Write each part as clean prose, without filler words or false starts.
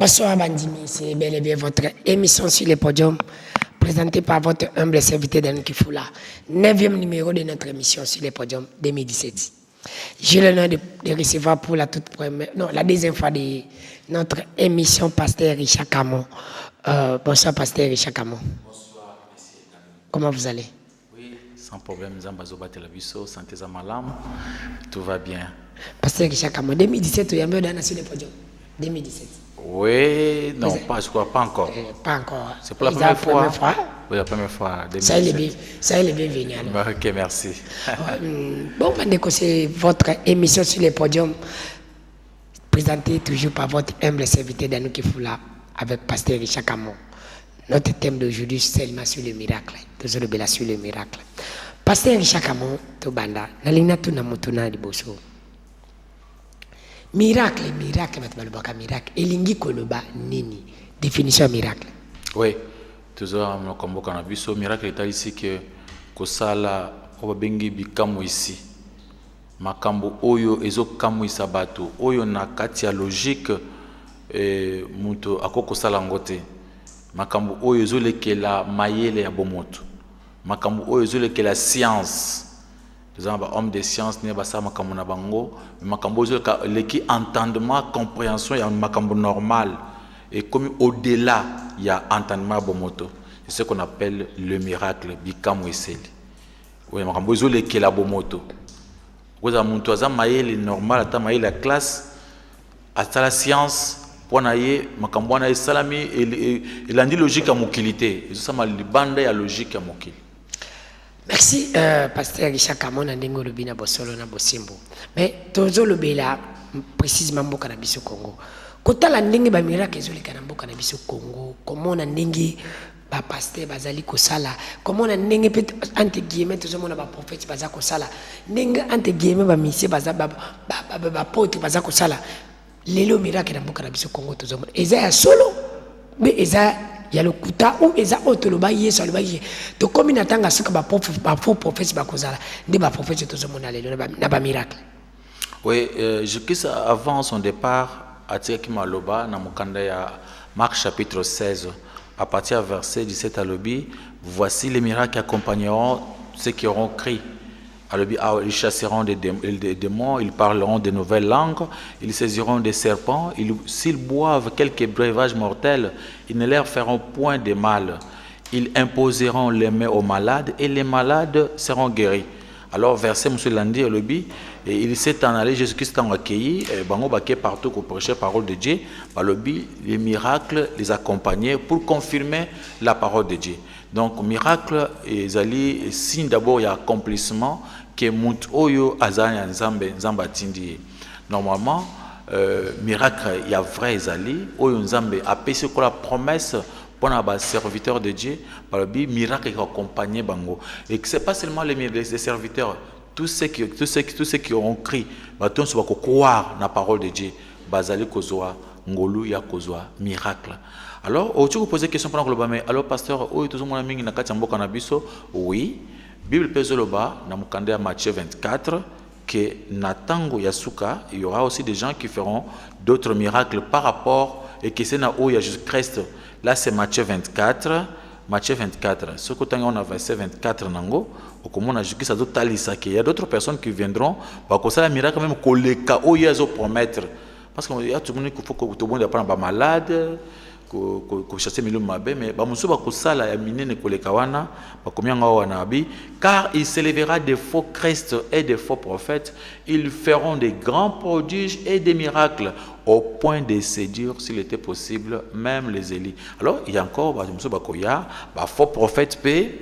Bonsoir Bandimi, c'est bel et bien votre émission sur les podiums, présentée par votre humble serviteur Dan Kifula, 9e numéro de notre émission sur les podiums 2017. J'ai l'honneur de recevoir pour la toute première, non, la deuxième fois de notre émission Pasteur Richard Camon. Bonsoir Pasteur Richard Camon. Bonsoir, monsieur. Comment vous allez? Oui, sans problème, Zambazoba Televiso, santé Zamalam, tout va bien. Pasteur Richard Camon, 2017, il y a un peu sur les podiums. 2017. Oui, non, pas, je crois pas encore. Pas encore. C'est pour la première fois. Oui, la première fois. 2017. Ça il est bienvenu. Ok, merci. Bon, c'est votre émission sur les podiums, présentée toujours par votre humble serviteur Danou Kifula avec Pasteur Richard Camon. Notre thème d'aujourd'hui, c'est seulement sur le miracle. Toujours le sur le miracle. Pasteur Richard Camon, Tobanda, la ligne tout na mutuna di boso. Miracle, miracle, miracle. Elingi koloba nini? Définition miracle. Oui, toujours comme cannabis, miracle est ici que kosala obabengi bikamu ici. Makambo oyo ezo kamu isabatu oyo na kati ya logique muto akoko sala ngote. Makambo oyo ezo lekela mayele ya bomoto. Makambo oyo ezo lekela science. Les hommes de science ne basa makambo na bango, makambo leki entendement, compréhension ya makambo normal et comme au-delà il y a entendement bomoto. C'est ce qu'on appelle le miracle bikamu eseli. Oui, makambo zo leki la bomoto. Koza muntu aza mayele normal ata mayele la classe ata la science pona ye makambo na salami il andi logique à mokilité. Eso sama libanda ya logique à mokili. Merci, Pasteur Richard Camon, Ndingo Lubina Bosolo na Bosimbo. Mais Tozo Lubela, précisément au Cannabis au Congo. Quand la Ndingue ba miracle ezoli kanambo Cannabis au Congo, comment on a Ndingue ba pasteur bazali kosala, comment on a Ndingue peut entre guillemets tout le monde ba prophète bazali kosala, Ndingue entre guillemets ba missie bazali ba pote bazali kosala. Lelo miracle na Cannabis au Congo tout le monde. Eza solo, mais eza il y a le kuta ou eza otoloba yeso aloba ye to comme natanga suka ba faux prophète ba kozala ndi ba prophète to zomona lelo na ba miracle. Oui, je quitte avant son départ à Tiraki Maloba na mukanda ya Marc chapitre 16 à partir du verset 17 à l'obi, voici les miracles qui accompagneront ceux qui auront crié. Ils chasseront des démons, ils parleront de nouvelles langues, ils saisiront des serpents, s'ils boivent quelques breuvages mortels, ils ne leur feront point de mal. Ils imposeront les mains aux malades et les malades seront guéris. Alors, verset M. Landi, et il s'est en allé, Jésus-Christ a accueilli, Bango Baké partout pour prêcher la parole de Dieu, les miracles les accompagnaient pour confirmer la parole de Dieu. Donc, miracle, et signe d'abord, il y a accomplissement que Mount Oyo Azanya Nzamba Tindi. Normalement, miracle, il y a vrai Zali, Oyo Nzambe a payé la promesse pour les serviteurs de Dieu, par le miracle qui accompagne Bango. Et ce n'est pas seulement les serviteurs, tous ceux qui ont crié, tous ceux qui croire dans la parole de Dieu, Bazali Kozwa, Ngolu ya Kozwa, miracle. Alors, tu vous posez question pendant que le mais alors pasteur, oui, tout le monde a mis na katambo cannabis. Oui, Bible Pezoloba, na mukanda Matthieu 24, que natango yasuka, il y aura aussi des gens qui feront d'autres miracles par rapport et que c'est na où il y a Jésus-Christ. Là, c'est Matthieu 24. Matthieu 24. Ce que on a verset 24 nango, au comment on a Jésus-Christ a d'autres il y a d'autres personnes qui viendront, bah comme ça la miracle même qu'on les cas où il y a zo promettre. Parce qu'il y a tout le monde qu'il faut que tout le monde apprenne pas malade. Ko chasser milieu mabe mais ba musu ba ko sala ya minene ko le kawana ba komianga wana bi car il s'élèvera des faux Christ et des faux prophètes, ils feront des grands prodiges et des miracles au point de séduire s'il était possible même les Élis. Alors il y a encore ba musu ba ko ya ba faux prophètes pe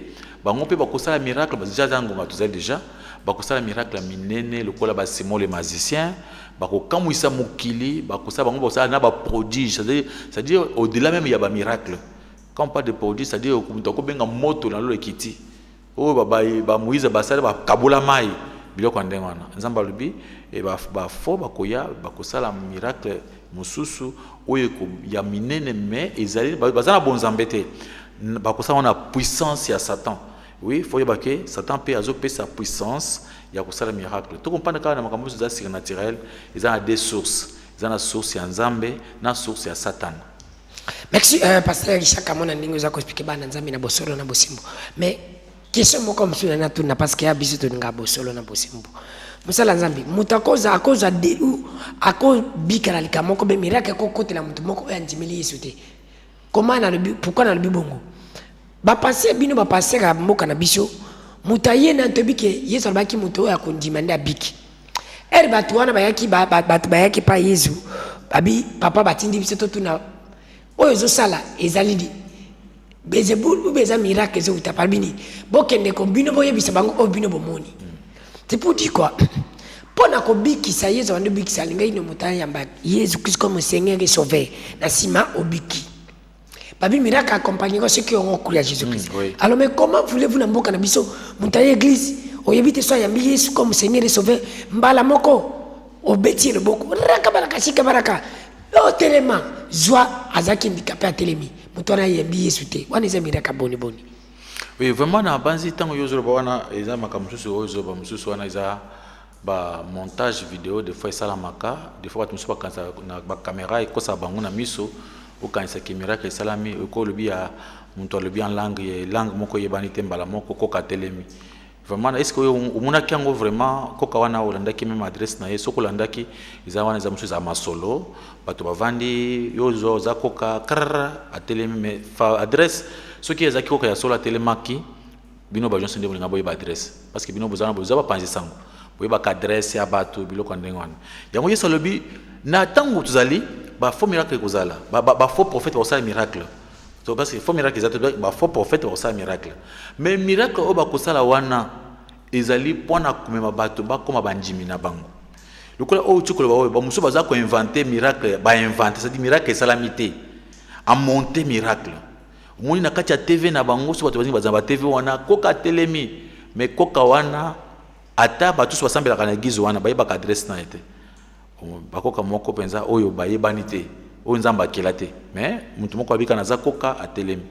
ba ngompe ba ko sala miracle ba déjà zango ba tuzali déjà ba ko sala miracle minene le kola ba Simon les magiciens. Quand ils sont mokili, na ba prodige, c'est-à-dire au-delà même il y a ba miracle. Quand on parle de prodige, c'est-à-dire ko benga moto na lo ekiti. O ba Moïse ba sala ba kabula mai biloko ndengwana. Nzamba lubi e ba fo ba koya ba ko sala miracle mususu oyo ko ya minene mais ezali ba na bonzambete. Ba ko sala na puissance ya Satan. Oui, il faut y que Satan peut azoper sa puissance, il y a ça le miracle. Tout comprendre quand on a un surnaturel, ils ont des sources. Ils ont la source ya Nzambe, la source ya Satan. Merci, pasteur Richard Kamona ndingo za expliquer bana nzambe na bosolo na bosimbo. Mais question moko msuna na tuna parce que ya biso to nga bosolo na bosimbo. Musala nzambe akoza de ou ako bikala likamoko be miracle ko kotela mutu moko ya ndimeli Yesu te. Comment na le pourquoi na le bongo? Ba passer bino ba passer ka mboka na biso. Mutaye na tobike Yesu albaki mutu ya kondimanda biki. Batu wana bayaki batu bayaki pa Yesu. Babi papa batindi biso to tuna oyo sala ezalidi bezebul ubeza miracle zo utapalbini bokende ko bino boyebisa bango o bino bomoni. C'est pour dire quoi? Pona ko bikisa Yesu ando bikisa linga ino mutaya yamba Yesu Christ comme Seigneur et Sauveur na sima obiki. Babi miracle accompagné ceux qui ont cru à Jésus Christ. Oui. Alors mais comment voulez-vous na mboka na biso mutaya église oyebite so yambi Yesu comme Seigneur et Sauveur mbala moko obeti le boko raka baraka shika baraka o telema zwa azaki handicapé a telemi mutona yambi Yesu te wana za miracle boni boni. Oui, vraiment na banzi tango yozo ba wana eza makamususu ozo ba mususu wana eza ba montage vidéo des fois ça la maka des fois tu mususu ba kanza na ba caméra et kosa bango na miso o kanisa caméra ke salami ko lobi ya muntu lobi en langue moko yebani te mbala moko ko ka telemi. Vraiment est-ce que umuna kyango vraiment ko ka wana olandaki même adresse na yeso ko landaki eza wana eza mususu za masolo bato bavandi yozo za koka karara a telemi mais fa adresse ce qui est zaki ko ya solo telemaki bino ba jonse ndebo ngabo ba adresse parce que bino bozana bozaba panzi sango boyeba ka adresse ya bato biloko ndenge wana yango yeso lobi na tango tuzali ba faux miracle kozala ba faux prophète ba miracle to parce que faux miracle zato ba faux prophète ba miracle mais miracle o ba kosala wana ezali pona kumema bato ba koma banjimi na bango lokola o tshikola ba muso baza ko inventer miracle ba inventer c'est-à-dire miracle salamité a monter miracle. Moni na kati ya TV na bango so bato bazamba TV wana koka telemi mais koka wana ata batu so basambela kana gizo wana bayeba ka adresse na ete bakoka moko penza oyo bayebani te oyo nzamba kelate mais mutu moko abika na za koka atelemi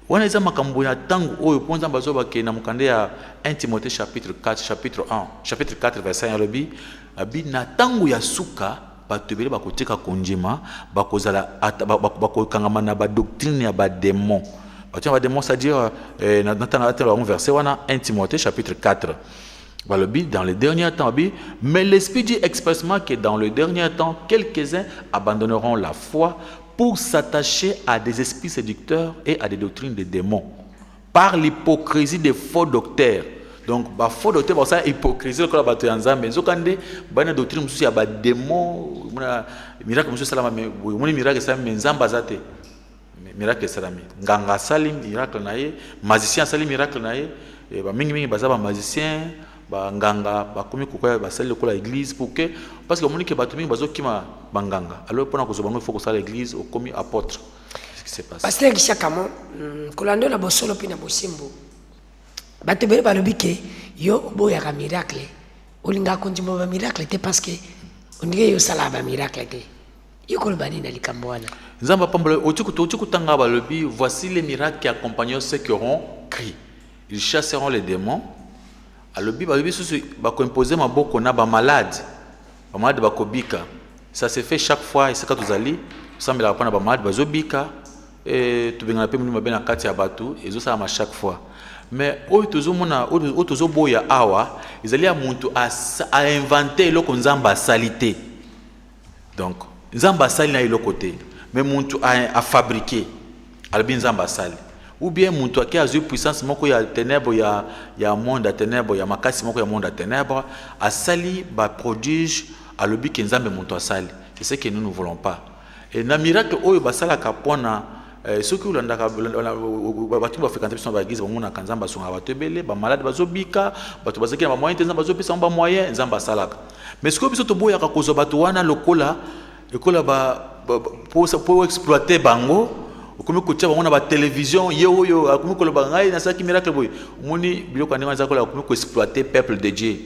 wana eza makambo ya tango oyo ponza bazo bakena mukande ya 1 Timothée chapitre 4 verset 1 lobi abi na tango ya suka bato bele bakotika konjima bakozala bakokangama na ba doctrine ya ba démon bato ba démon c'est-à-dire na verset wana 1 Timothée chapitre 4 balobi dans le dernier temps mais l'esprit dit expressement que dans le dernier temps quelques-uns abandonneront la foi pour s'attacher à des esprits séducteurs et à des doctrines de démons par l'hypocrisie des faux docteurs. Donc ba faux docteur ba ça hypocrisie ko la bato ya nzambe nzokande bana doctrine mususu ya ba démon muna miracle mususu salama mais muni miracle salama nzamba zate miracle salama nganga salim miracle naye magicien salim miracle naye ba mingi baza ba magicien ba nganga ba komi kokoya ba sali ko la église pour que parce que moni ke bato mingi bazokima banganga alors pona ko zobango il faut ko sala l'église au komi apôtre ce qui se passe pasteur Kishakamo kolando na bosolo pina bosimbo bato bele balobi ke yo boyaka miracle olinga konjimba ba miracle te parce que ondige yo sala ba miracle te yo koloba nini na likambo wana nzamba pambolo otuku tanga balobi voici les miracles qui accompagnent ceux qui auront cru ils chasseront les démons alobi balobi susu bako imposer maboko na ba malade bakobika ça se fait chaque fois et c'est quand tozali sambela pa na ba malade bazobika et tubengana pe minu mabena kati ya batu ezo ça à chaque fois. Mais oyo tozomona oyo tozoboya awa ezali ya muntu a inventer eloko nzamba salité. Donc nzamba sali na eloko te mais muntu a fabriqué albi nzamba sali ou bien muntu qui a eu puissance moko ya ténèbres ya monde ya ténèbres ya makasi moko ya monde ya ténèbres a sali ba prodige alobi ke nzambe muntu asali c'est ce que nous ne voulons pas et na miracle oyo basala kapona ceux qui ont batu bafekante biso ba église bamona kanzamba songa batebele ba malade bazobika batu bazaki na moyen nzamba bazopesa ba moyen nzamba salaka mais ce que biso to boya ka kozo batu wana lokola pour exploiter bango komi kotia bango na ba télévision yeoyo komi koloba ngai na saki miracle boy moni biloko ndanga za kola komi ko exploiter peuple de Dieu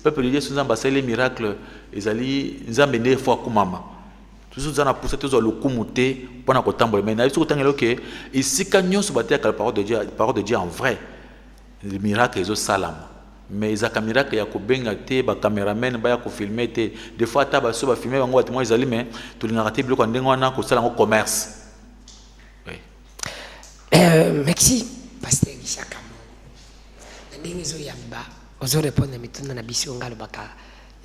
nzamba sala miracle ezali nzambe ne fois kumama toujours dans la poussée toujours le kumute pendant que tambour mais na biso tangelo ke isika nyonso batia ka parole de Dieu en vrai le miracle ezo salam mais izaka miracle ya ko benga te ba cameraman ba ya ko filmer te des fois ta ba so ba filmer bango bato moi ezali mais to linga te biloko ndenge wana ko sala ngo commerce Merci, Pasteur Richard Kamon. Ndenge zo yamba, ozo répondre mituna na biso ngalo baka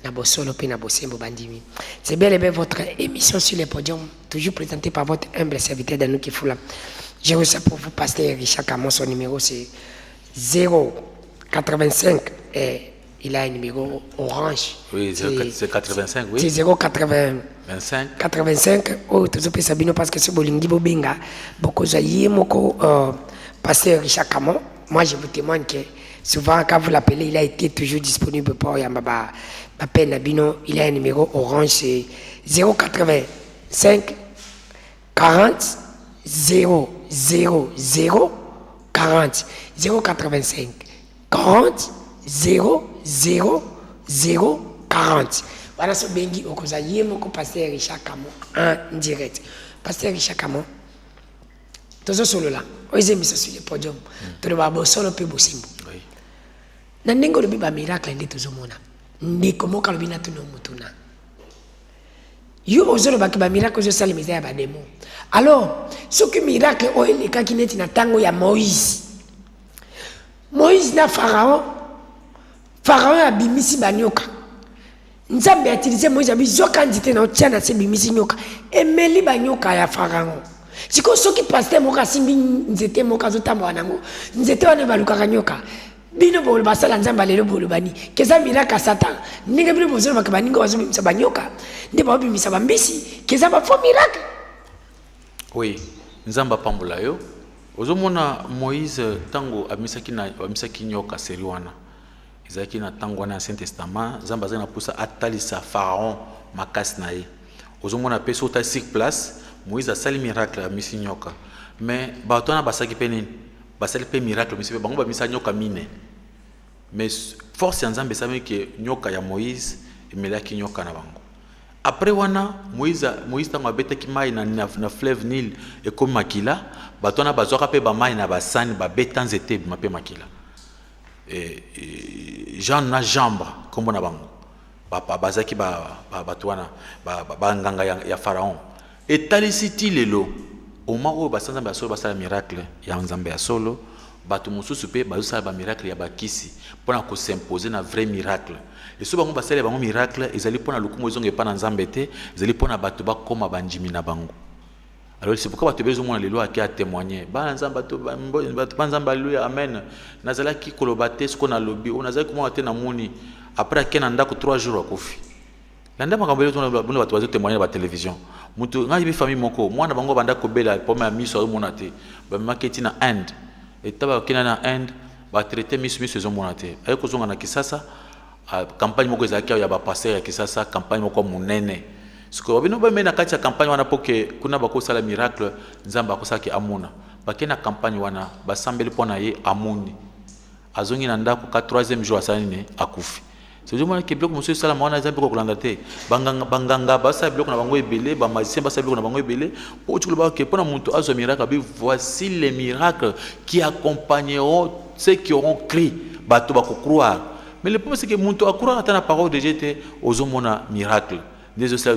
na bosolo pe na bosembo bandimi. C'est bien et bien votre émission sur les podiums, toujours présentée par votre humble serviteur Danouki Foula. J'ai reçu pour vous Pasteur Richard Kamon, son numéro c'est 085 et il a un numéro orange. Oui, c'est 85, oui. C'est 085. Oh, tout ça, Sabino, parce que c'est Bolingi Bobenga. Beaucoup de moko Pasteur Richard Kamon. Moi, je vous témoigne que souvent, quand vous l'appelez, il a été toujours disponible pour Yambaba. Peine Abino, il a un numéro orange, c'est 085 40 000 40 085 40 000 40. Voilà ce bengi okoza yemoko Pasteur Richard Kamon en direct. Pasteur Richard Kamon, tozo solo là, oise misa sur le podium. To ba bo solo pe bosimbo. Oui. Na ndenge lobi ba miracle ndi tozo mona. Ndiko moka lobi na tuno mutuna. Yo ozolo ba ba miracle zo sala misa ya ba demo. Alors, ce que miracle o ele ka kineti na tango ya Moïse. Moïse na Pharaon a bimisi banyoka. Nzambe a utilisé Moïse a dit zokandité na otiana se bimisi nyoka. Emeli banyoka ya Pharaon. Siko soki pasteur moka simbi nzete moka zotambo wanango. Nzete wana baluka nyoka. Bino bolo basala nzamba lelo bolo bani. Keza miraka satan. Ninga bino bozolo bakabaninga wazobimisa banyoka. Nde ba bimisa bambisi. Keza ba fo miracle. Oui, nzamba pambola yo. Ozomona Moïse tango amisaki nyoka seriwana. Ezaki na tango na Ancien Testament, nzamba zana pousa atalisa Pharaon makasi na ye. Ozomona peso ta sur place, Moïse a sali miracle amisi nyoka. Mais bato na basaki pe nini? Basali pe miracle misi pe bango ba misa nyoka mine. Mais force ya nzambe sabe ke nyoka ya Moïse emelaki nyoka na bango. Après wana Moïse tango abetaki mai na fleuve Nil et comme makila, bato na bazwaka pe ba mai na basani ba betanzete bima pe makila. Jean na jambe comme na bango bazaki batwana nganga ya Pharaon et talisiti lelo au moment où basanza ba solo basala miracle ya nzambe ya solo bato mususu pe bazosala ba miracle ya bakisi pona ko s'imposer na vrai miracle et so bango basala bango miracle ezali pona lukumo ezonge pa na nzambe te ezali pona bato bakoma banjimi na bango. Alors c'est pourquoi tu as besoin de l'eau qui a témoigné. Amen. Nazala ki kolobate ce qu'on a lobby. On a dit comment até na moni après ken anda ko 3 jours akofi. Landa makambele to na batu témoigner ba télévision. Mutu ngai bi famille moko mwana bango banda ko bela pour ma miso monate. Ba marketing na end. Et taba kina na end ba traiter miso saison monate. Ay ko zonga na Kisasa campagne moko ezaki ya ba passer ya Kisasa campagne moko munene. Ce que nous avons na kati ya campagne wana poke kuna bakosala miracle nzamba akosaki amuna bakena campagne wana basambeli pona ye amuni azongi na ndako ka 3e jour asani ne akufi c'est du moins que bloc monsieur sala mwana nzambe ko kolanda te banganga basa bloc na bango ebele ba magicien basa bloc na bango ebele po tshikulo ke pona muntu azo miracle bi voici les miracles qui accompagneront ceux qui auront cru bato bako croire mais le problème c'est que muntu akura ata na parole de Dieu ozomona miracle. Mais tout ça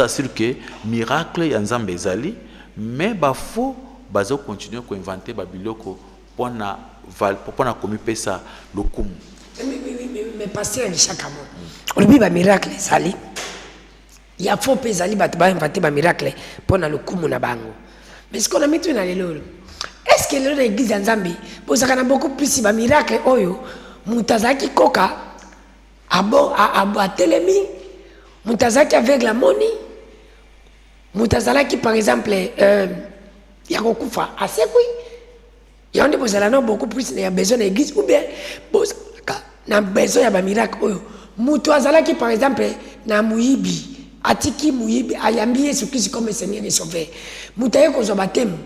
c'est que miracle ya nzambe ezali mais bafo bazo continuer ko inventer babiloko pona komi pesa lokumu. Mais pasteur Richard Kamon. On dit ba miracle ezali. Ya fo pe ezali bato ba inventer ba miracle pona lokumu na bango. Mais ce qu'on a mis tout na lelo. Est-ce que le l'église ya nzambe bozaka na beaucoup plus ba miracle oyo mutazaki koka a telemi mutazaki avec la money mutazalaki par exemple ya kokufa asekwi yande bozala na beaucoup plus na besoin d'église ou bien bozaka na besoin ya ba miracle oyo mutu azalaki par exemple na muyibi atiki muyibi ayambi Yesu Christ comme Seigneur et Sauveur mutaye ko zo batemu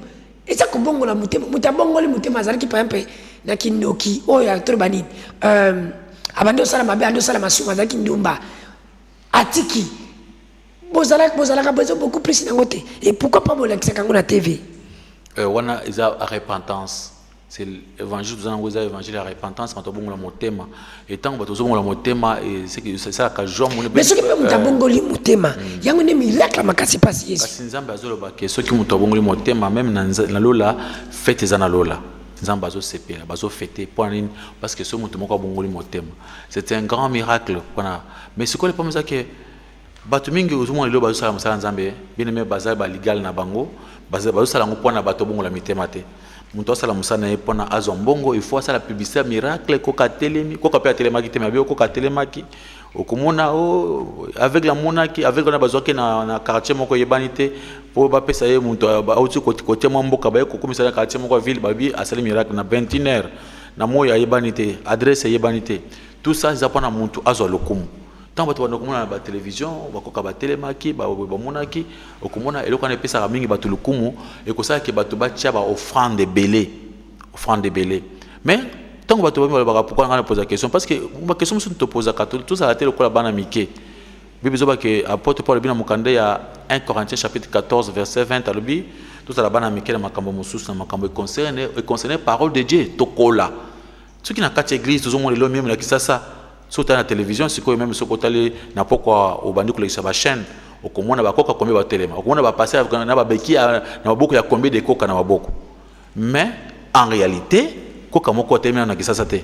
eza ko bongola mutema mutabongoli mutema azalaki par exemple na kindoki oyo atrobani abando sala mabe ando sala masuma zaki ndumba atiki bozalaka besoin beaucoup plus nangote et pourquoi pas bolakisa kango na TV wana isa repentance c'est l'évangile de l'évangile de la repentance quand on a motema et tant que on a motema et c'est ça que j'aime mais ce qui me montre bongoli motema yango ne miracle makasi passe Yesu kasi nzambe azoloba ke ce qui montre bongoli motema même na lola fête za na lola nzambe azo sepela bazo fêter parce que ce montre moko bongoli motema c'est un grand miracle mais ce qu'on est pas ça que bato mingi uzumwa lelo bazo sala musala nzambe bien même bazal ba legal na bango bazo sala ngo pona bato bongola mitema te. Muto sala musana e pona azombongo il faut ça la publicité miracle koka telemi koka pe telemaki te mabio koka telemaki okomona o avec la monaki avec on a besoin que na quartier moko yebanité pour ba pesa ye muto auti côté mboka ba ko komisa na quartier moko ville babi asali miracle na 21h na moya yebanité adresse yebanité tout ça ça pona muto azo lokumu tant bato banakomona na télévision bakoka ba telemaki ba monaki okomona eloko na pesa mingi bato lokumu ekosala ke bato batia ba offrande belé mais tant que bato ba pourquoi on pose la question parce que ma question se te pose à catholique tout ça la télé ko la bana mike bible zoba ke apôtre Paul bina mukande ya 1 Corinthiens chapitre 14 verset 20 alobi tout ça la bana mike na makambo mosusu na makambo concerné parole de Dieu tokola ceux qui na quatre église tout le monde le même la kisasa sur la télévision c'est quoi même ce côté n'a pas quoi au bandu que la chaîne au komona ba koka combien ba téléma au komona ba passer na ba beki na beaucoup ya combien de koka na beaucoup mais en réalité koka moko téléma na kisasa te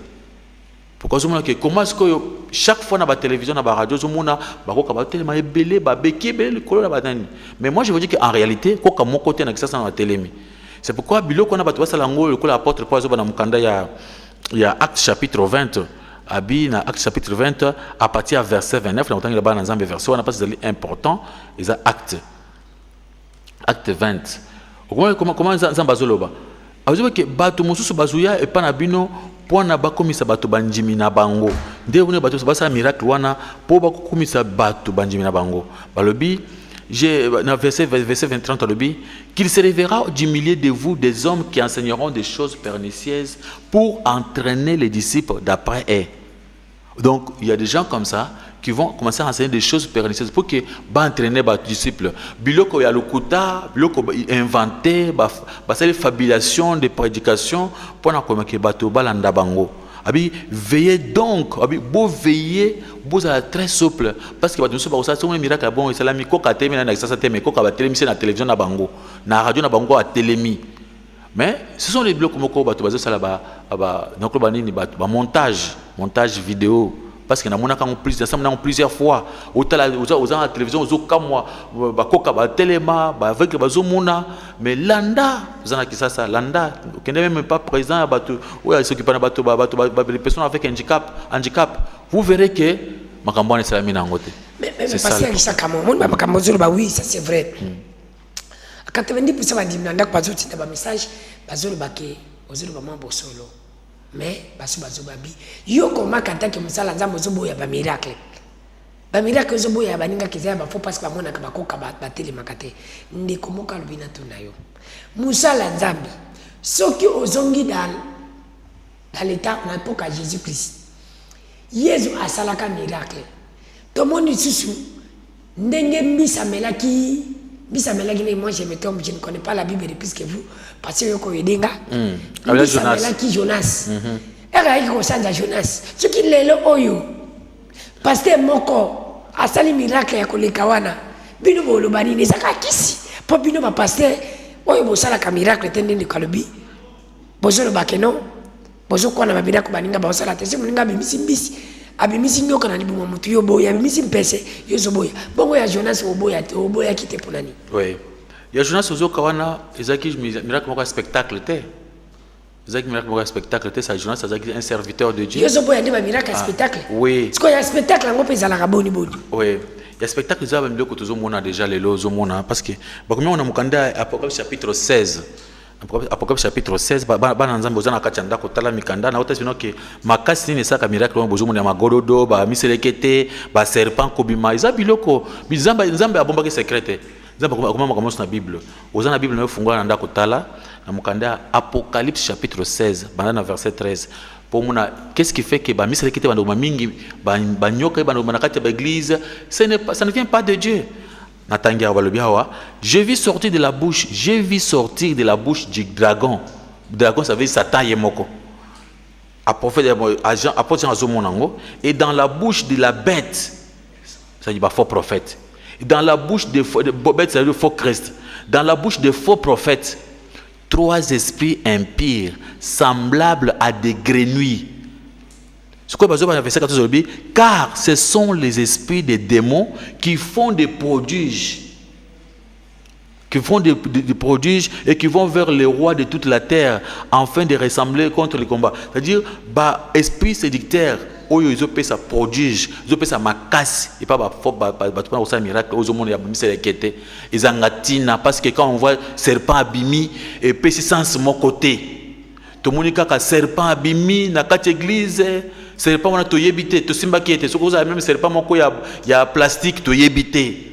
pourquoi zo mona que comment est-ce que chaque fois na ba télévision na ba radio zo mona ba koka ba téléma ebelé ba beki ebelé kolo na ba nani mais moi je veux dire que en réalité koka moko té na kisasa na télémi c'est pourquoi biloko na ba to sala ngolo ko l'apôtre Paul zo ba na mukanda ya Actes chapitre 20 Abi na Acte chapitre 20 à partir du verset 29 là là-bas dans un verset on a pas c'est important les actes 20 comment ça bazoloba azo que bato mususu bazuya et pas na bino pona bakomisa bato banjimi na bango nde une bato basa miracle wana po bakomisa bato banjimi na bango balobi j'ai dans verset 20-30 alobi qu'il se révélera du milieu de vous des hommes qui enseigneront des choses pernicieuses pour entraîner les disciples d'après eux. Donc, il y a des gens comme ça qui vont commencer à enseigner des choses pernicieuses pour que entraîner les disciples. Biloko ya lokuta, biloko inventé, les fabulations des prédications pour que bato balanda bango. Abi veillez donc, abi beau veiller, beau à très souple parce que bato so ba ça c'est un miracle bon c'est la miko ka temi na ça temi ko ka ba télémi na télévision na bango, na radio na bango à télémi. Mais ce sont les blocs moko bato bazo sala ba donc ba nini ba montage vidéo parce que na mona quand plusieurs fois autant la télévision zo kamwa ba koka ba téléma ba avec bazo mona mais landa zana kisasa landa kende même pas présent bato ouais ceux qui parlent bato les personnes avec handicap vous verrez que makambo na salami na ngote mais parce que ça comme mon makambo zo ba oui ça c'est vrai 90% va dire ndak bazo tinda ba message bazo ba ke ozolo ba mambo solo mais baso bazo babi yo koma kanta ke musala nzambo zo boya ba miracle zo boya baninga kizaya ba fo parce que ba mona ka bakoka ba tele makate ndeko moka lubina tunayo musala nzambi soki ozongi dans l'état on époque à Jésus-Christ Yesu asalaka miracle to moni susu ndenge mbisa melaki moi je me tombe je ne connais pas la Bible plus que vous parce que yoko yedenga Jonas era iko sanja Jonas soki lelo oyo pasteur moko asali miracle ya koleka wana bino bolo banini saka kisi po bino ba pasteur oyo bosala ka miracle tende ndi kalobi bozolo bakeno bozo kona babida ko baninga ba osala tese muninga bimisi abimisi nyoka na libumo mutu yo boya abimisi mpese yo zo boya bongo ya Jonas oboya kite ponani oui ya Jonas ozo kawana ezaki miracle moko spectacle te ezaki miracle moko spectacle te ça Jonas ezaki un serviteur de Dieu yo zo boya ndeba miracle spectacle oui parce que ya spectacle ngo peza la raboni oui ya spectacle za ba miloko tozo mona déjà lelo zo mona parce que bakomi on a mukanda Apocalypse chapitre 16 Apocalypse chapitre 16 bana nzambe ozana kati ndako tala mikanda na otasi que makasi ni saka miracle bozo mona magorodo ba miselekete ba serpent kobima iza biloko nzambe abombaki secrète nzambe akoma commence na Bible ozana Bible na fungwa na ndako tala na mukanda Apocalypse chapitre 16 bana na verset 13 pour mona qu'est-ce qui fait que ba miselekete bando mingi ba nyoka bando na kati ba église ça ne vient pas de Dieu. J'ai vu sortir de la bouche du dragon dragon ça veut dire Satan yemoko. Et dans la bouche de la bête, ça dit faux prophète. Et dans la bouche des bêtes, ça veut dire faux Christ. Dans la bouche des faux prophètes, 3 esprits impurs, semblables à des grenouilles. Car ce sont les esprits des démons qui font des prodiges. Qui font des prodiges et qui vont vers les rois de toute la terre afin de ressembler contre les combats. C'est-à-dire, esprit séducteur, ils ont fait ça prodige, ils ont fait ça macasse, et pas un miracle, ils ont ils ont parce que quand on voit serpent abimi, et puis c'est sans mon côté. Tout le monde dit que serpent abimi, dans cette église, serpent on a tout yébité, tout simba qui était, ce que vous avez même serpent, il y a plastique, tout yébité.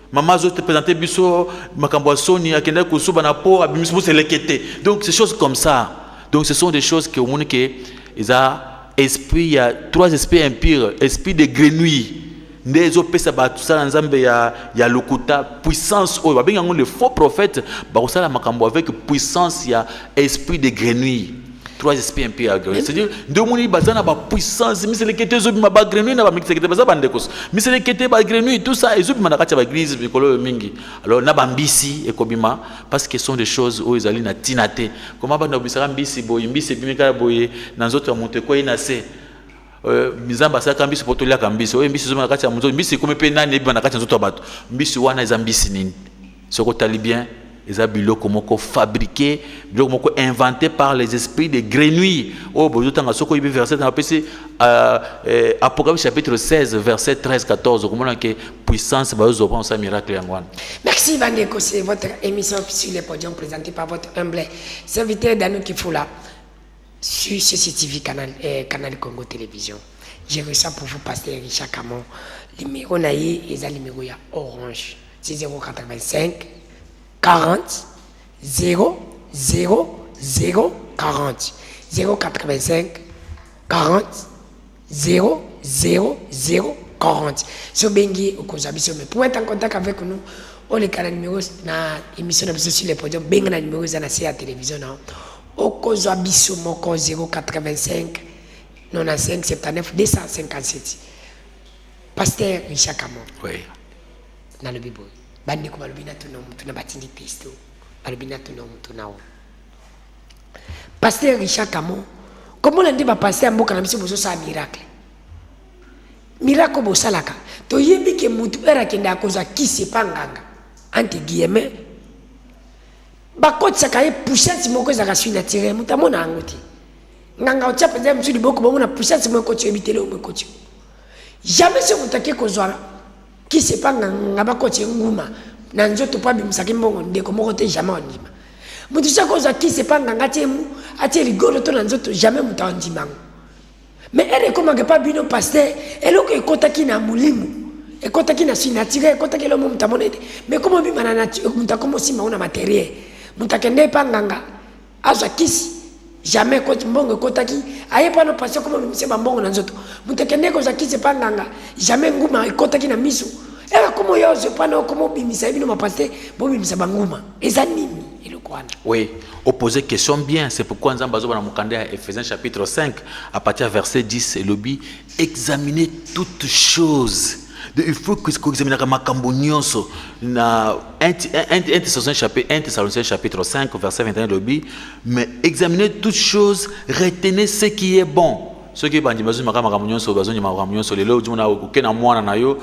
Maman zo te présenter biso makambo soni akenda kusuba na po abimismo selekete. Donc ces choses comme ça. Donc ce sont des choses que au monde que ils a esprit, il y a 3 esprits impurs, esprit de grenouille. Ndezo pesa ba tout ça nzambe ya lokuta puissance o ba benga les faux prophètes ba osala makambo avec puissance, il y a esprit de grenouille. 3 esprits impurs. C'est-à-dire, deux moni bazana ba puissance, mais c'est les quêtes zo ba grenouille na ba mixé quêtes ba bandekos. Mais c'est les quêtes ba grenouille tout ça, ezo bima na kati ba église bikolo mingi. Alors na ba mbisi ekobima parce que ce sont des choses où ils allaient na tinate. Comment ba na bisara mbisi boy mbisi bimika boy na nzoto ya monte ko ina se. Mizamba saka mbisi potolia ka mbisi. O mbisi zo na kati ya monzo mbisi comme pe nani bima na kati ya nzoto bato. Mbisi wana eza mbisi nini. Soko tali bien. Les habilos comme fabriqués, comme inventés par les esprits de grenouilles. Oh, bon, je soko ibi verset dans le Apocalypse chapitre 16, verset 13-14. Comment que puissance va vous offrir un miracle yangwan. Merci Bandeko, c'est votre émission sur les podiums présentée par votre humble serviteur Danou Kifula sur CCTV Canal Congo Télévision. J'ai reçu pour vous pasteur Richard Camon. Le numéro naïe est le numéro orange. C'est 085 40 0 0 0 40 085 40 0 0 0 40. So bengi okozabiso mais pour être en contact avec nous on les canaux numéros na émission sur les podiums bengi na numéros na la télévision na okozabiso moko 085 95 79 257. Pasteur Richard Camon. Oui. Na le bibo. Bandi ko balobina tono mutuna batindi testo balobina tono mutuna o Pasteur Richard Camon comment on dit ba pasteur mboka na biso bozo sa miracle bosalaka to yebi ke mutu era kenda koza kisi panganga anti guillemets ba kotsa kaye puissance moko za kasui na tirer mutamona angoti nganga otya peza msudi boko bomona puissance moko tyo ebitele o moko tyo jamais se mutake kozwa qui sait pas ngaba koche nguma na nzoto pa bimisaki mbongo ndeko moko te jamais ondima mutu sako za qui sait pas nganga temu atie ligolo to na nzoto jamais muta ondima mais elle comme que pas bino pasteur eloko ekotaki na mulimu ekotaki na sinatire ekotaki lo muta monede mais comment bima na muta comme si mauna matériel muta kende pa nganga aza kisi jamais kote mbongo ekotaki aye pa no pasteur comme bimise mbongo na nzoto muta kende ko za kisi pa nganga jamais nguma ekotaki na miso era como yo je pas no como bimisa bino mapaste bo bimisa banguma eza nini elokwana. Oui, opposer question bien, c'est pourquoi nous avons dans Mukanda Ephésiens chapitre 5 à partir verset 10 et lobby examiner toutes choses. Il faut que vous examiniez makambo nyonso na 1 Thessaloniciens chapitre 5 verset 21 lobby mais examiner toutes choses, retenez ce qui est bon. Ceux qui bandit mazu makambo nyonso bazoni makambo nyonso lelo jumuna okena mwana na yo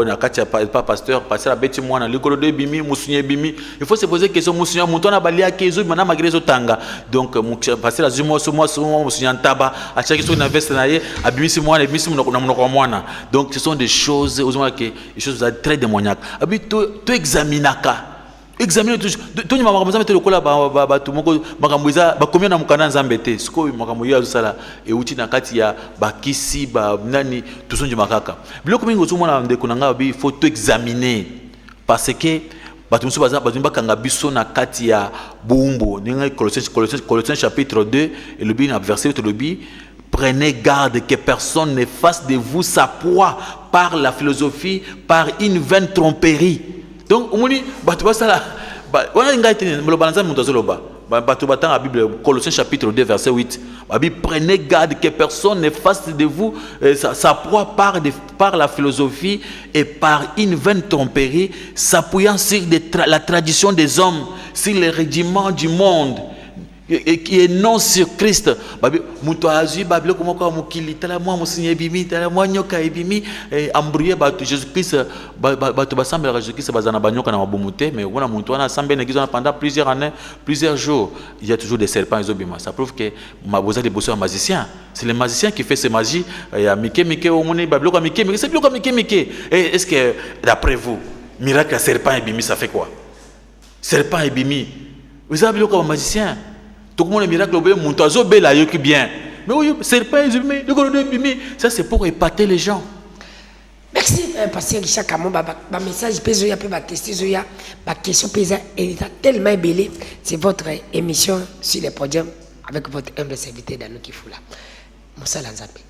na kati ya pas pasteur passer abeti mwana likolo de bimi musunye bimi il faut se poser question musunya muntu na balia kezo mana magrezo tanga donc passer la zumo so musunya ntaba a chaque chose na veste na ye abimisi mwana abimisi na munoko mwana donc ce sont des choses aux que des choses très démoniaques abi to examinaka examiner tout ni makambo nzambe te lokola ba tu moko makambo eza ba combien na mukana nzambe te siko makambo yo azosala euti na kati ya bakisi ba nani tuzonji makaka biloko mingi ozomona ndeko na nga bi faut tout examiner parce que ba tumso baza ba kanga biso na kati ya bumbu ninga Colossiens chapitre 2 et le bin verset le bi prenez garde que personne ne fasse de vous sa proie par la philosophie par une vaine tromperie. Donc, on dit, bah, tu vois ça là, on a une gars qui est le balançant de Mutazoloba. la Bible, Colossiens chapitre 2, verset 8. La Bible, prenez garde que personne ne fasse de vous sa proie par la philosophie et par une vaine tromperie, s'appuyant sur la tradition des hommes, sur les rudiments du monde, et qui est non sur Christ. Jésus-Christ pendant plusieurs années, plusieurs jours, il y a toujours des serpents. Ça prouve que vous avez des magiciens. C'est les magiciens qui font ces magies. Est-ce que d'après vous, miracle serpent et bimi, ça fait quoi? Serpent et bimi, vous avez le magicien. Tout le monde est miracle, bien. Mais oui, serpent et bimi, ça c'est pour épater les gens. Merci, Pasteur Richard Kamon. Ma message, je peux tester, ma question, elle est tellement belle. C'est votre émission sur les podiums avec votre humble serviteur dans nous qui fout là. Moussa Lanzapé.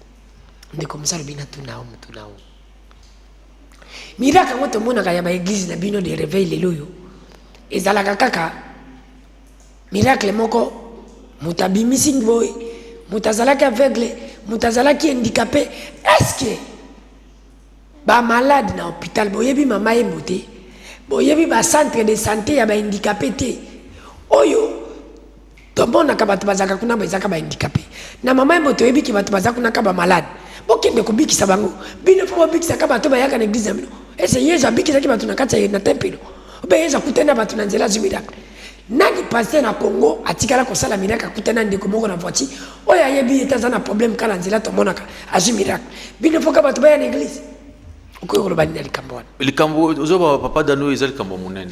On est comme ça, le bina tout nao. Miracle, quand tout le monde a gagné l'église, la bino de réveil, les loyaux. Et dans la kaka, miracle, moko. Mutabi missing boy, mutazalaki aveugle, mutazalaki handicapé. Est-ce que ba malade na hôpital boyebi mama emote, boyebi ba centre de santé ya ba handicapé te. Oyo tombona ka batu bazaka kuna bazaka ba handicapé. Na mama emote yebi ki batu bazaka kuna ka ba malade. Bokende ko bikisa bango. Bino fo bikisa ka batu ba yaka na église amino. Ese yeza bikisa ki batu na kata na tempelo. Obeyeza kutenda batu na nzela zimiracle. Nani pasteur na Congo atikala kosala miracle kutana ndeko moko na voiture oyo ayebi etaza na problème kala nzela to monaka azu miracle bino foka bato baya na église okoyo loba ni likambo wana likambo ozoba papa dano ezali likambo munene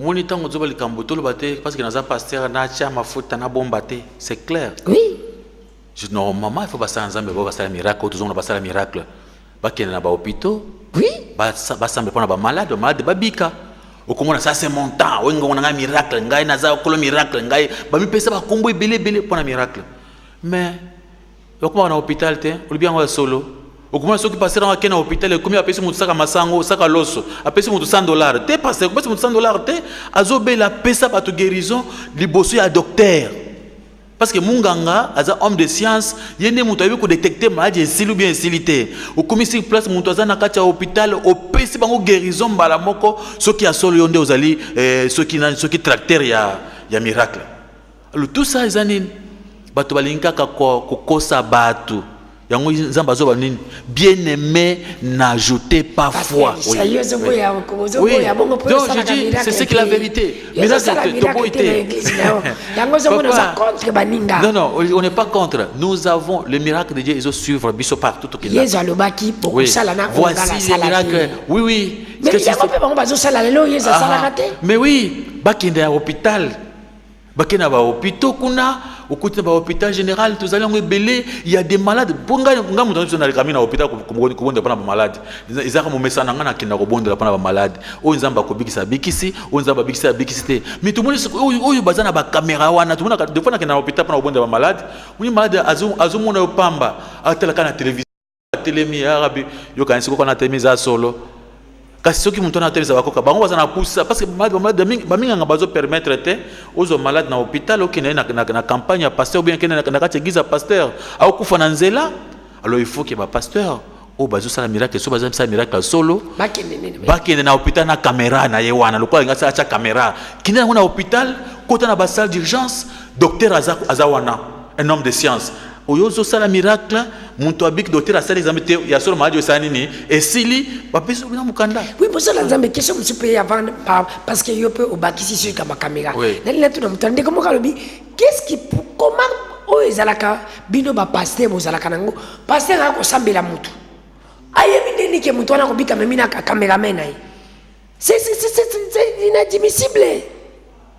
omoni tango ozoba likambo to lobate parce que naza pasteur na cha mafuta na bomba te c'est clair. Oui, normalement il faut basala nzambe bo basala miracle toujours na basala miracle bakena na ba hôpitaux. Oui, basambe pona ba malade babika. Au comment ça c'est mon temps, on a un miracle, ngai naza okolo miracle, ngai ba mi pesa ba kombo ebele pour un miracle. Mais au comment on a hôpital te, ou bien on a solo. Au comment ceux qui passaient dans un hôpital, combien a payé mon saka masango, saka loso, a payé mon $100. Te passé, combien mon $100 te, azobe la pesa ba to guérison, liboso ya docteur. Parce que Munganga, as un homme de science, il y a des gens qui détecter maladie ou bien insilité. Au commissaire place, mon toazan a katia hôpital, au PC bango guérison balamoko, ceux qui a solo yonde aux ali, ceux qui tractèrent ya miracle. Alors tout ça, ils années, bato balinka kokosa batu. Bien aimé, n'ajoutez pas foi. Oui. Oui. Donc je dis, c'est ce que la vérité. Mais là, c'est non, on n'est pas contre. Nous avons le miracle de Dieu, ils suivent Bishop partout. Oui. Voici le miracle. Oui, oui. Mais oui, bakinde à l'hôpital. Bakina ba hôpital kuna. Au côté de l'hôpital général, tous allons belé, il y a des malades. Pourquoi nous avons hôpital comme pas malade. Ils ont mis ça dans qui n'a pas malade. On ils ont pas bikisi bikisi, on ils ont pas bikisi bikisi. Mais tout le monde est basé na ba caméra wana. Tout le monde de fois na hôpital pour pas malade. On est malade azum on pamba. À telle la télévision, télé mi arabe, yo quand c'est qu'on a télévisé à solo. Kasi ceux qui montent na télé ça va koka bango bazana poussa parce que malade baminga ngabazo permettre te aux malades na hôpital okene na campagne pasteur ou bien kene na kati église pasteur au kufa na nzela alors il faut que ba pasteur o bazo sala miracle so bazo sala miracle solo bakene na hôpital na caméra na yewana lokwa ngasa acha caméra kina na hôpital kota na ba salle d'urgence docteur azawana un homme de science oyozo sala miracle muntu abik docteur asala examen te ya solo maladie osanini esili bapeso bina mukanda. Oui, pour ça nzambe question monsieur peut avant parce que yo peut obakisi sur kama caméra nali na tuna mutande comme kalobi qu'est-ce qui comment o ezalaka bino ba pasteur bozalaka nango pasteur ako sambela mutu ayebi ndeni ke mutu wana kobika memina ka cameraman ai c'est inadmissible.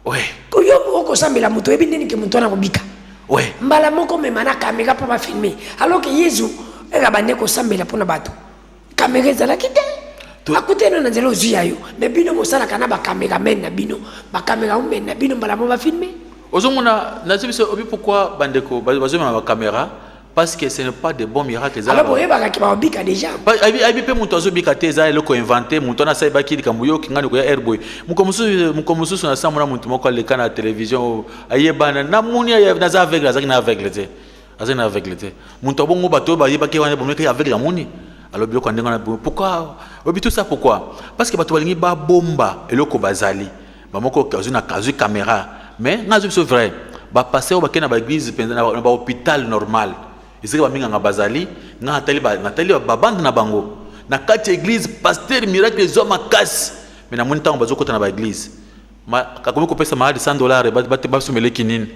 Oui, ko yo oko sambela mutu ayebi ndeni ke mutu wana kobika. Oui. Mbala moko memana caméra pour filmer alors que Yesu era bande ko sambela pona bato caméra ezala kite akute no nzelo ozuya yo mais bino mosala kana ba cameraman na bino ba caméra omen na bino mbala mo ba filmer ozomona na zibiso obi pourquoi bandeko bazoma ba caméra parce que ce n'est pas de bons miracles. Alors vous voyez qui va bika déjà. Abi pe muto azo bika te za eloko inventé muto na sai baki likambuyo kingani ko ya airboy. Mukomusu na samuna mutu moko aleka na télévision ayebana na muni ya na za aveugle za na aveugle te. Aza na aveugle te. Muto bongo bato ba yeba ki wana bomeka ya aveugle muni. Alors biloko ndenge na pourquoi? Obi tout ça pourquoi? Parce que bato balingi ba bomba eloko bazali. Ba moko kazu na kazu caméra. Mais ngazo c'est vrai. Ba passer ba kena ba église pendant na ba hôpital normal. Ils ba minga bazali na tali ba bande na bango na kati église pasteur miracle les hommes casse mais na monta bazo kota na ba église ma kakomi ko pesa mahali $100 ba sumele kinini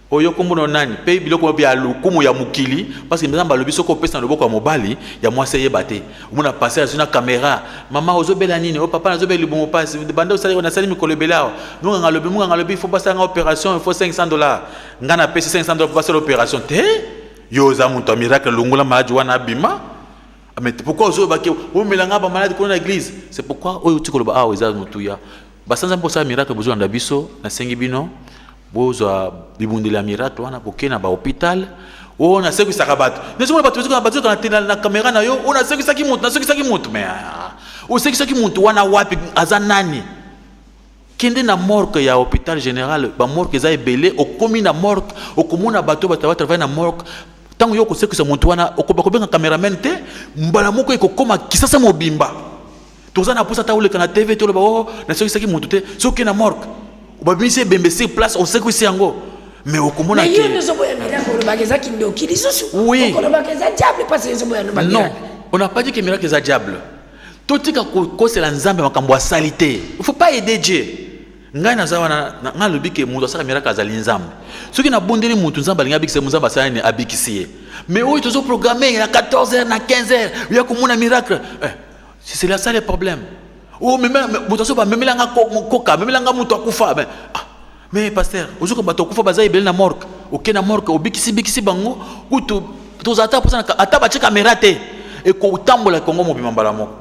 oyo kombono nani pe biloko bi alukumu ya mukili parce que nzamba lobi soko pesa na loboko ya mobali ya mwase yebate umuna passer sur na caméra mama ozobela nini o papa nazobeli bon passe bande osali na sali mikolo belao munga ngalobi il faut passer en opération il faut $500 ngana pesa $500 pour passer l'opération te yo za muto miracle lungula maji wana bima mais pourquoi ozo baki o melanga ba malade kona église c'est pourquoi oyo tikolo ba awo za mutu ya basanza mposa miracle bozo anda biso na sengi bino bozo bibundela miracle wana bokena ba hôpital o na seku sakabato nezo mona bato na bato na caméra na yo o na seku saki mutu mais o seku saki mutu wana wapi azanani kende na morgue ya hôpital général ba morgue za ebele okomi na morgue okomona bato travailler na morgue tango yo ko sekisa muntu wana okobenga cameraman te mbala moko ekokoma kisasa mobimba toza na posa ta uleka na TV to loba oh na sekisa ki muntu te soki na morgue obabisi bembesi place on sekisa yango mais okomona ke mais yo ne so boya miracle bageza ki ndo kili susu oui bageza diable parce que so boya no bageza non on n'a pas dit que miracle za diable totika ko c'est la nzambe makambo ya salité il faut pas aider Dieu ngai naza wana ngalobi ke mutu asala miracle azali nzambe soki na bondeli mutu nzambe alinga bikise nzambe asala ni abikisi mais oyo tozo programmer na 14h na 15h ya komona miracle c'est là ça le problème oh mais mutu aso ba memelanga koka memelanga mutu akufa mais pasteur ozuko bato akufa baza ibele na morgue okena morgue obikisi bango kutu tozata posa ata ba cheka caméra te e ko utambola kongo mobima mbala moko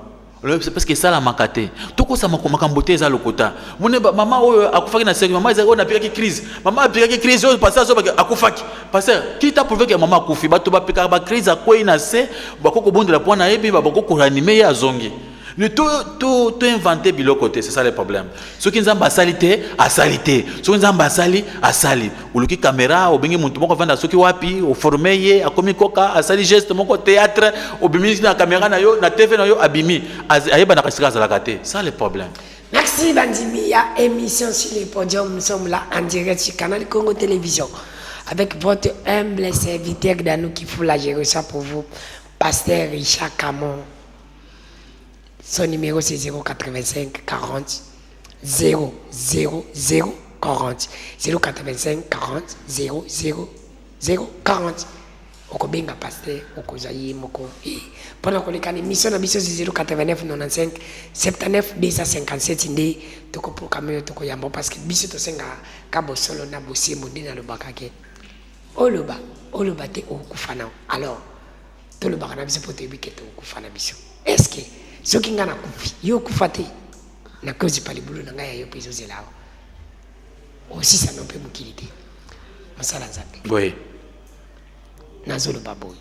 c'est parce que ça la makate toko sa makambote za lokota mone mama oyo akufaki na seki mama ezako na pika crise mama apika crise oyo passer so akufaki passer qui t'a prouvé que maman akufi bato ba pika ba crise akoyi na se bakoko bondela pona ebi bakoko réanimer ya zongi le tout inventé biloko te c'est ça le problème ce qui nzamba salité a salité ce qui nzamba sali a sali uluki caméra obengi muntu moko vanda soki wapi o formeye akomi koka asali geste moko théâtre obimi na caméra na yo na TV na yo abimi ayeba na kasika za lakate ça le problème. Merci Bandimi, ya émission sur le podium, nous sommes là en direct sur Canal Congo Télévision avec votre humble serviteur Danou qui fout la gérer ça pour vous, Pasteur Richard Camon. Son numéro c'est 085 40 000 40 085 40 000 40 okobenga pasteur okozayi moko pendant que les émission na biso c'est 089 95 79 257 ndé toko programmer toko yambo parce que biso to senga ka bosolo na bosimbo ndina lobaka ke oloba te okufana alors to lobaka na biso pote bike to okufana biso est-ce que soki nga na kufi yo kufa te na kozi pa libulu na ngai yo mpe ezozela awa osisana mpe mokili te mosala nzambe oui nazoloba boye